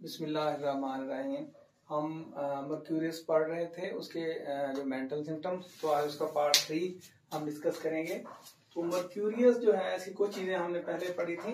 बिस्मिल्लाहिर्रहमानिर्रहीम। हम मर्क्यूरियस पढ़ रहे थे, उसके जो मेंटल सिम्टम्स, तो आज उसका पार्ट 3 हम डिस्कस करेंगे। तो मर्क्यूरियस जो है, ऐसी कुछ चीजें हमने पहले पढ़ी थी।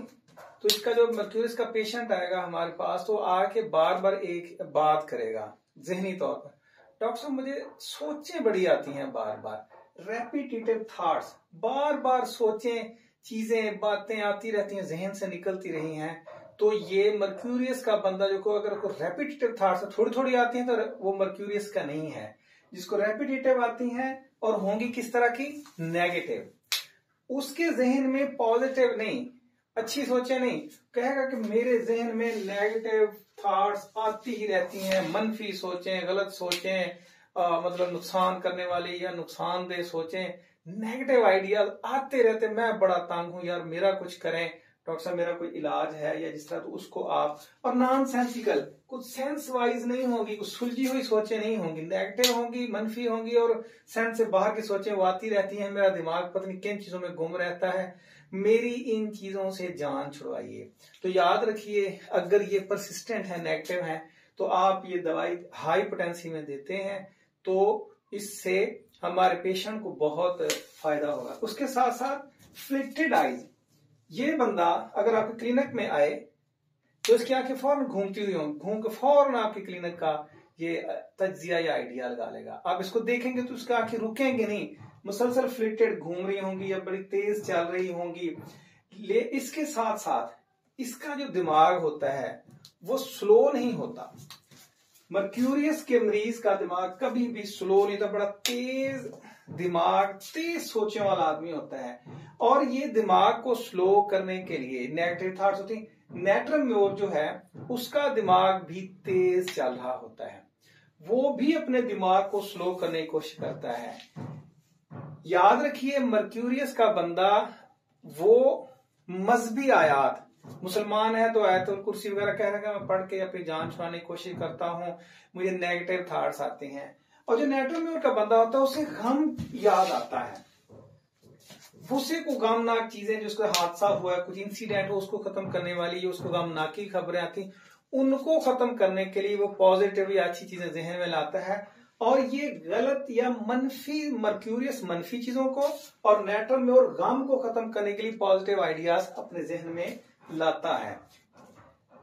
तो इसका जो मर्क्यूरियस का पेशेंट आएगा हमारे पास, तो आके बार बार एक बात करेगा जहनी तौर पर, डॉक्टर साहब मुझे सोचें बड़ी आती हैं, बार बार रेपिटेटिव थॉट्स, बार बार सोचें, चीजें बातें आती रहती हैं, जहन से निकलती रही हैं। तो ये मर्क्यूरियस का बंदा जो को अगर रेपिटेटिव थॉट्स थोड़ी थोड़ी आती हैं, तो वो मर्क्यूरियस का नहीं है। जिसको रेपिटेटिव आती हैं और होंगी किस तरह की, नेगेटिव, उसके जहन में पॉजिटिव नहीं, अच्छी सोचें नहीं, कहेगा कि मेरे जहन में नेगेटिव थॉट्स आती ही रहती हैं, मनफी सोचें, गलत सोचें, मतलब नुकसान करने वाली या नुकसानदेह सोचें, नेगेटिव आइडियाज आते रहते, मैं बड़ा तंग हूं यार, मेरा कुछ करें डॉक्टर साहब, मेरा कोई इलाज है या जिस तरह, तो उसको आप, और नॉन सेंसिकल, कुछ सेंस वाइज नहीं होगी, कुछ सुलझी हुई सोचें नहीं होंगी, नेगेटिव होंगी, मनफी होंगी, और सेंस से बाहर की सोचें वो आती रहती हैं। मेरा दिमाग पता नहीं किन चीजों में गुम रहता है, मेरी इन चीजों से जान छुड़वाइए। तो याद रखिए, अगर ये परसिस्टेंट है, नेगेटिव है, तो आप ये दवाई हाई पोटेंसी में देते हैं, तो इससे हमारे पेशेंट को बहुत फायदा होगा। उसके साथ साथ फ्लिक्टेड आईज, ये बंदा अगर आपके क्लिनिक में आए तो इसकी आंखें फौरन घूमती हुई होंगी, घूम के फौरन आपके क्लिनिक का ये तज्जिया या आइडिया लगा लेगा। आप इसको देखेंगे तो उसकी आंखें रुकेंगे नहीं, मुसलसल फ्लिक्टेड घूम रही होंगी या बड़ी तेज चल रही होंगी। इसके साथ साथ इसका जो दिमाग होता है वो स्लो नहीं होता। मर्क्यूरियस के मरीज का दिमाग कभी भी स्लो नहीं था, बड़ा तेज दिमाग, तेज सोचने वाला आदमी होता है। और ये दिमाग को स्लो करने के लिए नेगेटिव थॉट्स होती, नेट्रम जो है उसका दिमाग भी तेज चल रहा होता है, वो भी अपने दिमाग को स्लो करने की कोशिश करता है। याद रखिए, मर्क्यूरियस का बंदा वो मजहबी आयात, मुसलमान है तो आयतुल कुर्सी वगैरह कह रहा है, मैं पढ़ के अपनी जान छुड़ाने की कोशिश करता हूं, मुझे नेगेटिव थॉट्स आते हैं। और जो नेट्रोम्योर का बंदा होता है उसे गम याद आता है, उसे को गमनाक चीजें, जो उसका हादसा हुआ है, कुछ इंसिडेंट हो, उसको खत्म करने वाली, उसको गमनाक की खबरें आती, उनको खत्म करने के लिए वो पॉजिटिव या अच्छी चीजें जहन में लाता है। और ये गलत या मनफी, मर्क्यूरियस मनफी चीजों को और नेट्रोम्योर गम को खत्म करने के लिए पॉजिटिव आइडियाज अपने जहन में लाता है।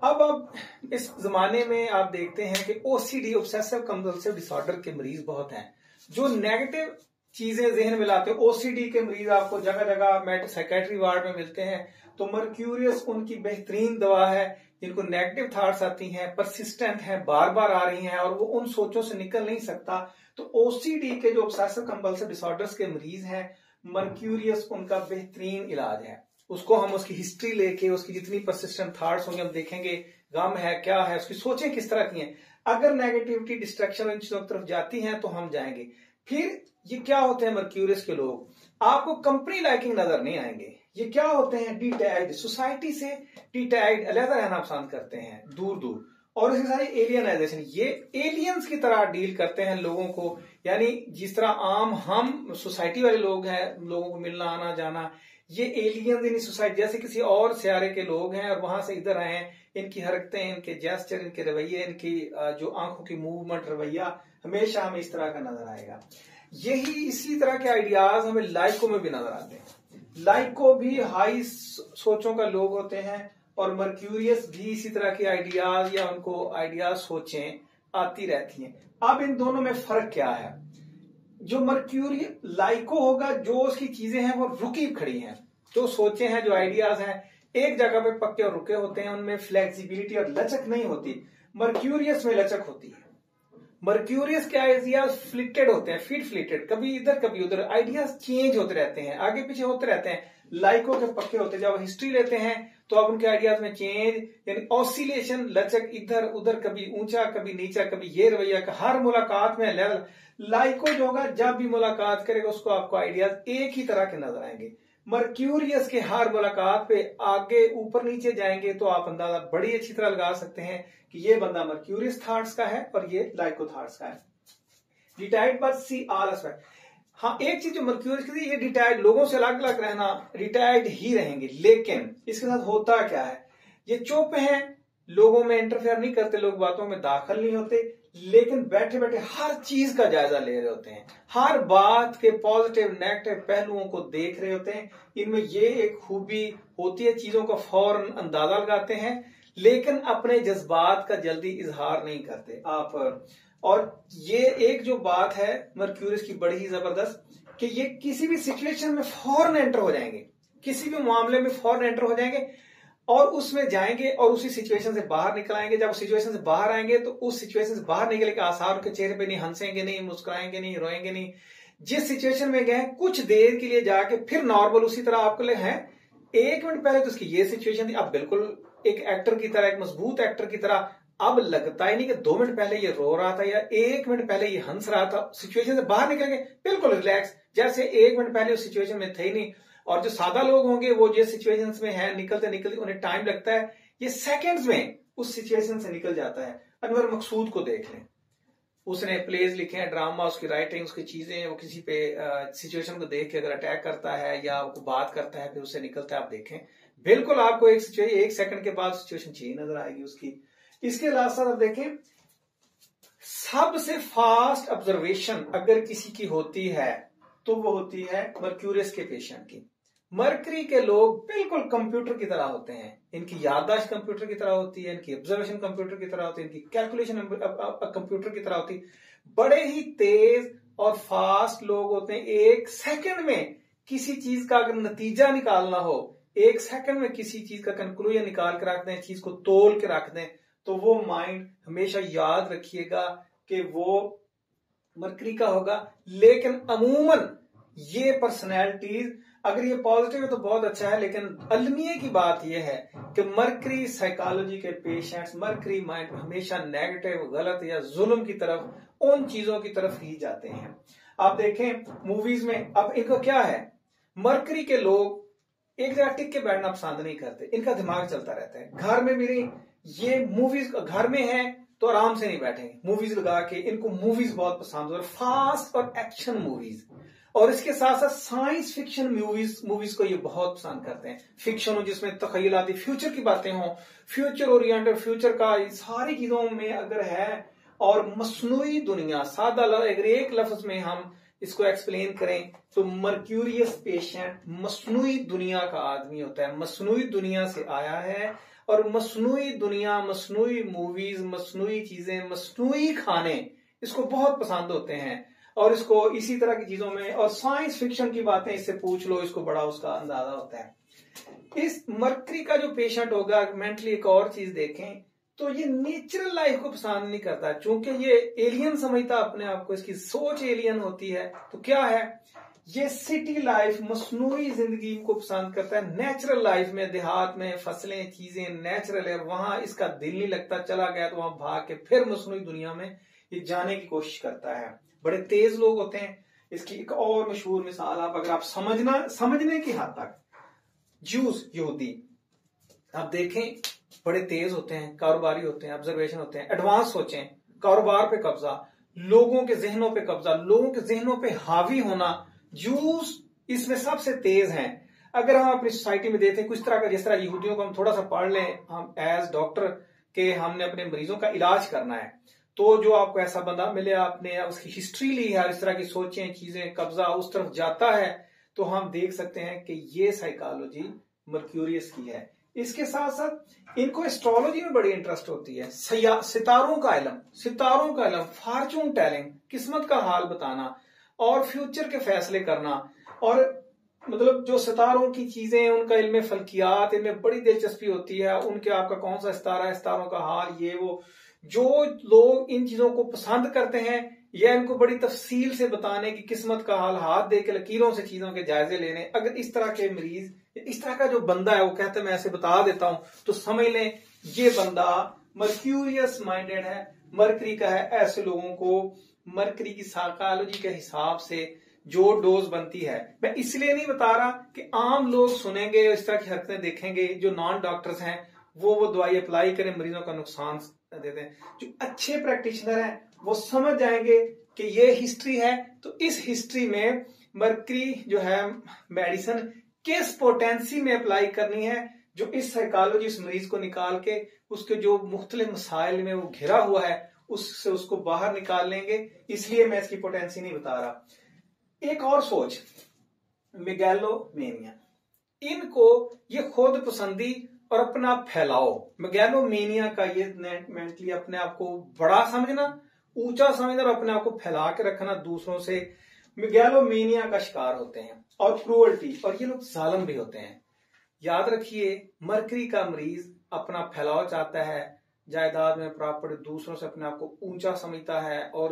अब इस जमाने में आप देखते हैं कि ओसीडी, ऑब्सेसिव कंपल्सिव डिसऑर्डर के मरीज बहुत हैं, जो नेगेटिव चीजें जहन में लाते हैं। ओसीडी के मरीज आपको जगह जगह साइकेट्री वार्ड में मिलते हैं। तो मर्क्यूरियस उनकी बेहतरीन दवा है, जिनको नेगेटिव थॉट्स आती हैं, परसिस्टेंट हैं, बार बार आ रही हैं और वो उन सोचों से निकल नहीं सकता। तो ओसीडी के जो ऑब्सेसिव कंपल्सिव डिसऑर्डर्स के मरीज हैं, मर्क्यूरियस उनका बेहतरीन इलाज है। उसको हम उसकी हिस्ट्री लेके, उसकी जितनी परसिस्टेंट थॉट्स होंगे हम देखेंगे, गम है क्या है, उसकी सोचें किस तरह की हैं। अगर नेगेटिविटी, डिस्ट्रैक्शन इन चीजों की तरफ जाती हैं तो हम जाएंगे। फिर ये क्या होते हैं मर्क्यूरियस के लोग, आपको कंपनी लाइकिंग नजर नहीं आएंगे। ये क्या होते हैं, डिटैच्ड, सोसाइटी से डिटैच्ड, अलग रहना पसंद करते हैं, दूर दूर। और इसके साथ एलियनाइजेशन, ये एलियंस की तरह डील करते हैं लोगों को, यानी जिस तरह आम हम सोसाइटी वाले लोग हैं, लोगों को मिलना आना जाना, ये एलियंस इन सोसाइटी जैसे किसी और सियारे के लोग हैं और वहां से इधर आए हैं। इनकी हरकतें, इनके जेस्चर, इनके रवैये, इनकी जो आंखों की मूवमेंट, रवैया हमेशा हमें इस तरह का नजर आएगा। यही इसी तरह के आइडियाज हमें लाइको में भी नजर आते हैं। लाइको भी हाई सोचों का लोग होते हैं और मर्क्यूरियस भी इसी तरह के आइडियाज या उनको आइडियाज सोचें आती रहती हैं। अब इन दोनों में फर्क क्या है, जो मर्क्यूरी लाइको होगा, जो उसकी चीजें हैं वो रुकी खड़ी हैं, जो सोचे हैं, जो आइडियाज हैं एक जगह पे पक्के और रुके होते हैं, उनमें फ्लेक्सिबिलिटी और लचक नहीं होती। मर्क्यूरियस में लचक होती है। मर्क्यूरियस के आइडियाज फ्लिक्टेड होते हैं, फीड फ्लिक्टेड, कभी इधर कभी उधर, आइडियाज चेंज होते रहते हैं, आगे पीछे होते रहते हैं। लाइको के पक्के होते हैं, जब हिस्ट्री लेते हैं तो आप उनके आइडियाज में चेंज, यानी ऑसिलेशन, लचक, इधर उधर, कभी ऊंचा कभी नीचा, कभी ये रवैया का, हर मुलाकात में लेवल। लाइको जो होगा, जब भी मुलाकात करेगा उसको आपको आइडियाज एक ही तरह के नजर आएंगे। मर्क्यूरियस के हर मुलाकात पे आगे ऊपर नीचे जाएंगे तो आप अंदाजा बड़ी अच्छी तरह लगा सकते हैं कि ये बंदा मर्क्यूरियस थॉट्स का है और ये लाइको थॉट्स का है। डिटाइड बट सी ऑल एस्पेक्ट, हाँ एक चीज जो मर्क्यूरियस की, ये डिटाइड, लोगों से अलग अलग रहना, डिटाइड ही रहेंगे, लेकिन इसके साथ होता क्या है, ये चुप हैं लोगों में इंटरफेयर नहीं करते, लोग बातों में दाखिल नहीं होते, लेकिन बैठे बैठे हर चीज का जायजा ले रहे होते हैं, हर बात के पॉजिटिव नेगेटिव पहलुओं को देख रहे होते हैं। इनमें ये एक खूबी होती है, चीजों का फौरन अंदाजा लगाते हैं, लेकिन अपने जज्बात का जल्दी इजहार नहीं करते आप। और ये एक जो बात है मर्क्यूरियस की बड़ी ही जबरदस्त, कि ये किसी भी सिचुएशन में फौरन एंटर हो जाएंगे, किसी भी मामले में फौरन एंटर हो जाएंगे और उसमें जाएंगे और उसी सिचुएशन से बाहर निकल आएंगे। जब सिचुएशन से बाहर आएंगे तो उस सिचुएशन से बाहर निकलने के आसार के चेहरे पे नहीं, हंसेंगे नहीं, मुस्कुराएंगे नहीं, रोएंगे नहीं। जिस सिचुएशन में गए कुछ देर के लिए जाके फिर नॉर्मल उसी तरह आपके लिए है। 1 मिनट पहले तो उसकी ये सिचुएशन थी, अब बिल्कुल एक एक्टर की तरह, एक मजबूत एक्टर की तरह, अब लगता ही नहीं कि 2 मिनट पहले ये रो रहा था या 1 मिनट पहले ये हंस रहा था। सिचुएशन से बाहर निकलेंगे बिल्कुल रिलैक्स, जैसे 1 मिनट पहले उस सिचुएशन में थे ही नहीं। और जो सादा लोग होंगे वो जिस सिचुएशंस में है निकलते निकलते उन्हें टाइम लगता है, ये सेकंड्स में उस सिचुएशन से निकल जाता है। अनवर मकसूद को देख लें, उसने प्लेज लिखे हैं, ड्रामा, उसकी राइटिंग, उसकी चीजें, वो किसी पे सिचुएशन को देख के अगर अटैक करता है या वो बात करता है फिर उससे निकलता है, आप देखें बिल्कुल आपको एक सेकंड के बाद सिचुएशन चेंज नजर आएगी उसकी। इसके साथ साथ आप देखें, सबसे फास्ट ऑब्जर्वेशन अगर किसी की होती है तो वो होती है मर्क्यूरियस के पेशेंट की। मरकरी के लोग बिल्कुल कंप्यूटर की तरह होते हैं, इनकी याददाश्त कंप्यूटर की तरह होती है, इनकी ऑब्जर्वेशन कंप्यूटर की तरह होती है, इनकी कैलकुलेशन कंप्यूटर की तरह होती है। बड़े ही तेज और फास्ट लोग होते हैं। 1 सेकंड में किसी चीज का अगर नतीजा निकालना हो, 1 सेकंड में किसी चीज का कंक्लूजन निकाल के रख दें, चीज को तोल के रख दें, तो वो माइंड हमेशा याद रखिएगा कि वो मरकरी का होगा। लेकिन अमूमन ये पर्सनैलिटीज अगर ये पॉजिटिव है तो बहुत अच्छा है, लेकिन अलमिया की बात यह है कि मरकरी साइकोलॉजी के पेशेंट्स, मरकरी माइंड हमेशा नेगेटिव, गलत या जुल्म की तरफ, उन चीजों की तरफ ही जाते हैं। आप देखें मूवीज में, अब इनको क्या है, मरकरी के लोग एक जगह टिक के बैठना पसंद नहीं करते, इनका दिमाग चलता रहता है। घर में मेरी ये मूवीज घर में है तो आराम से नहीं बैठेंगे, मूवीज लगा के, इनको मूवीज बहुत पसंद है, फास्ट और एक्शन मूवीज, और इसके साथ साथ साइंस फिक्शन मूवीज को ये बहुत पसंद करते हैं। फिक्शन हो जिसमें तखयलाती फ्यूचर की बातें हों, फ्यूचर ओरिएंटेड, फ्यूचर का सारी चीजों में अगर है, और मसनूई दुनिया, सादा अगर एक लफ्ज में हम इसको एक्सप्लेन करें तो मर्क्यूरियस पेशेंट मसनूई दुनिया का आदमी होता है, मसनूई दुनिया से आया है, और मसनूई दुनिया, मसनूई मूवीज, मसनूई चीजें, मसनूई खाने इसको बहुत पसंद होते हैं, और इसको इसी तरह की चीजों में, और साइंस फिक्शन की बातें इससे पूछ लो, इसको बड़ा उसका अंदाजा होता है। इस मरकरी का जो पेशेंट होगा, मेंटली एक और चीज देखें तो ये नेचुरल लाइफ को पसंद नहीं करता, चूंकि ये एलियन समझता अपने आप को, इसकी सोच एलियन होती है। तो क्या है, ये सिटी लाइफ, मसनूई जिंदगी को पसंद करता है। नेचुरल लाइफ में, देहात में फसलें, चीजें नेचुरल है, वहां इसका दिल नहीं लगता, चला गया तो वहां भाग के फिर मसनूई दुनिया में ये जाने की कोशिश करता है। बड़े तेज लोग होते हैं। इसकी एक और मशहूर मिसाल अगर आप समझने की हद तक, जूस यहूदी आप देखें, बड़े तेज होते हैं, कारोबारी होते हैं, ऑब्जर्वेशन होते हैं, एडवांस सोचें, कारोबार पे कब्जा, लोगों के जहनों पे कब्जा, लोगों के जहनों पे हावी होना, जूस इसमें सबसे तेज हैं। अगर हम अपनी सोसाइटी में देखें कुछ तरह का, जिस तरह यहूदियों को हम थोड़ा सा पढ़ लें, हम एज डॉक्टर के हमने अपने मरीजों का इलाज करना है, तो जो आपको ऐसा बंदा मिले, आपने उसकी हिस्ट्री ली है, इस तरह की सोचें, चीजें, कब्जा उस तरफ जाता है, तो हम देख सकते हैं कि ये साइकोलॉजी मर्क्यूरियस की है। इसके साथ साथ इनको एस्ट्रोलॉजी में बड़ी इंटरेस्ट होती है, सितारों का इल्म, फॉर्चून टेलिंग, किस्मत का हाल बताना और फ्यूचर के फैसले करना, और मतलब जो सितारों की चीजें, उनका इल्म फल्कियात, इनमें बड़ी दिलचस्पी होती है। उनके आपका कौन सा सितारा है, सितारों का हाल, ये वो, जो लोग इन चीजों को पसंद करते हैं या इनको बड़ी तफसील से बताने की, किस्मत का हाल हाथ दे के लकीरों से चीजों के जायजे लेने, अगर इस तरह के मरीज, इस तरह का जो बंदा है वो कहते हैं मैं ऐसे बता देता हूं, तो समझ लें ये बंदा मर्क्यूरियस माइंडेड है, मरकरी का है। ऐसे लोगों को मरकरी की साइकोलॉजी के हिसाब से जो डोज बनती है, मैं इसलिए नहीं बता रहा कि आम लोग सुनेंगे, इस तरह की हरकतें देखेंगे, जो नॉन डॉक्टर्स हैं वो दवाई अप्लाई करें, मरीजों का नुकसान देते हैं। जो अच्छे प्रैक्टिशनर हैं वो समझ जाएंगे कि ये हिस्ट्री है, तो इस हिस्ट्री में मरकरी जो है मेडिसिन किस पोटेंसी में अप्लाई करनी है, जो इस साइकोलॉजी इस मरीज को निकाल के उसके जो मुख्तलिफ मसाइल में वो घिरा हुआ है उससे उसको बाहर निकाल लेंगे। इसलिए मैं इसकी पोटेंसी नहीं बता रहा। एक और सोच, मेगैलोमेनिया, इनको ये खुद पसंदी और अपना फैलाओ, मेगैलोमेनिया का ये मेंटली अपने आप को बड़ा समझना, ऊंचा समझना और अपने आप को फैला के रखना दूसरों से, मेगैलोमेनिया का शिकार होते हैं। और क्रूअल्टी, और ये लोग जालिम भी होते हैं। याद रखिए, मरकरी का मरीज अपना फैलाव चाहता है, जायदाद में प्रॉपर्टी, दूसरों से अपने आप को ऊंचा समझता है और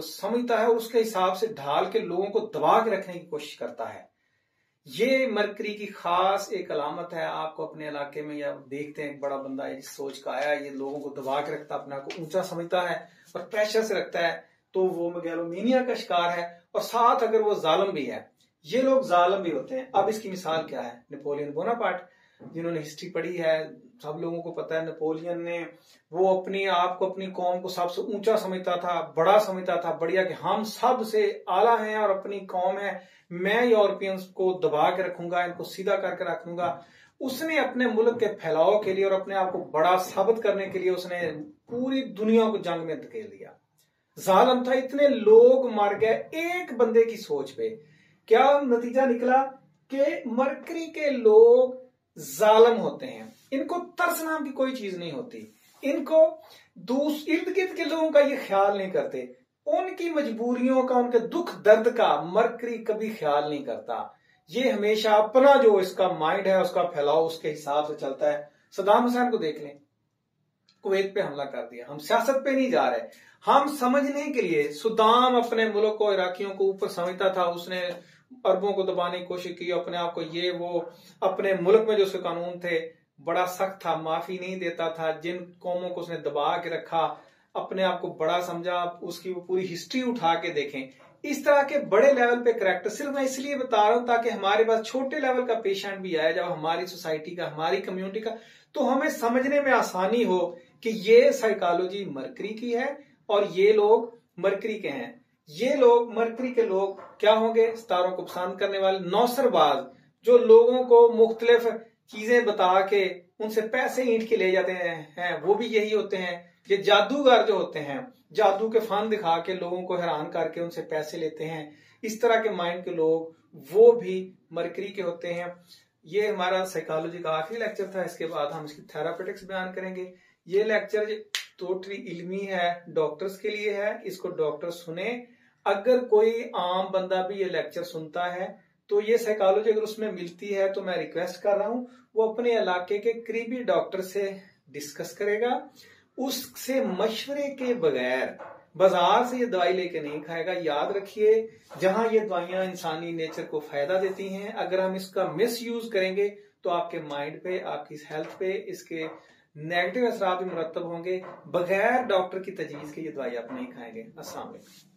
उसके हिसाब से ढाल के लोगों को दबा के रखने की कोशिश करता है। ये मरकरी की खास एक अलामत है। आपको अपने इलाके में या देखते हैं एक बड़ा बंदा इस सोच का आया, ये लोगों को दबा के रखता है, अपने आप को ऊंचा समझता है और प्रेशर से रखता है, तो वो मेगैलोमेनिया का शिकार है। और साथ अगर वो जालिम भी है, ये लोग जालिम भी होते हैं। अब इसकी मिसाल क्या है? नेपोलियन बोनापार्ट, जिन्होंने हिस्ट्री पढ़ी है, सब लोगों को पता है नेपोलियन ने वो अपनी आप को अपनी कौम को सबसे ऊंचा समझता था, बड़ा समझता था, बढ़िया कि हम सबसे आला हैं और अपनी कौम है, मैं यूरोपियंस को दबा के रखूंगा, इनको सीधा करके रखूंगा। उसने अपने मुल्क के फैलाव के लिए और अपने आप को बड़ा साबित करने के लिए उसने पूरी दुनिया को जंग में धकेल दिया। जालिम था, इतने लोग मर गए एक बंदे की सोच पे। क्या नतीजा निकला कि मरकरी के लोग जालिम होते हैं, इनको तरस नाम की कोई चीज नहीं होती, इनको इर्द गिर्द के लोगों का ये ख्याल नहीं करते, उनकी मजबूरियों का, उनके दुख दर्द का मरकरी कभी ख्याल नहीं करता। ये हमेशा अपना जो इसका माइंड है उसका फैलाव उसके हिसाब से चलता है। सद्दाम हुसैन को देख लें, कुवैत पे हमला कर दिया। हम सियासत पे नहीं जा रहे, हम समझने के लिए, सद्दाम अपने मुल्क को, इराकियों को ऊपर समझता था, उसने अरबों को दबाने की कोशिश की, अपने आप को ये वो, अपने मुल्क में जो उसके कानून थे बड़ा सख्त था, माफी नहीं देता था, जिन कौमों को उसने दबा के रखा अपने आप को बड़ा समझा। उसकी वो पूरी हिस्ट्री उठा के देखें। इस तरह के बड़े लेवल पे करैक्टर सिर्फ मैं इसलिए बता रहा हूं ताकि हमारे पास छोटे लेवल का पेशेंट भी आए, जब हमारी सोसाइटी का, हमारी कम्युनिटी का, तो हमें समझने में आसानी हो कि ये साइकोलॉजी मरकरी की है और ये लोग मरकरी के हैं। ये लोग मरकरी के लोग क्या होंगे? सितारों को पसंद करने वाले नौसरबाज, जो लोगों को मुख्तलिफ चीजें बता के उनसे पैसे ईंट के ले जाते हैं, वो भी यही होते हैं। ये जादूगर जो होते हैं, जादू के फन दिखा के लोगों को हैरान करके उनसे पैसे लेते हैं, इस तरह के माइंड के लोग वो भी मरकरी के होते हैं। ये हमारा साइकोलॉजी का आखिरी लेक्चर था। इसके बाद हम इसकी थेरापेटिक्स बयान करेंगे। ये लेक्चर टोटली इल्मी है, डॉक्टर्स के लिए है, इसको डॉक्टर सुने। अगर कोई आम बंदा भी ये लेक्चर सुनता है तो ये साइकोलॉजी अगर उसमें मिलती है तो मैं रिक्वेस्ट कर रहा हूं वो अपने इलाके के करीबी डॉक्टर से डिस्कस करेगा, उससे मशवरे के बगैर बाजार से ये दवाई लेके नहीं खाएगा। याद रखिए, जहां ये दवाइयां इंसानी नेचर को फायदा देती हैं, अगर हम इसका मिस यूज करेंगे तो आपके माइंड पे, आपकी हेल्थ पे इसके नेगेटिव असरात भी मुरतब होंगे। बगैर डॉक्टर की तजवीज के ये दवाई आप नहीं खाएंगे। अस्सलाम वालेकुम।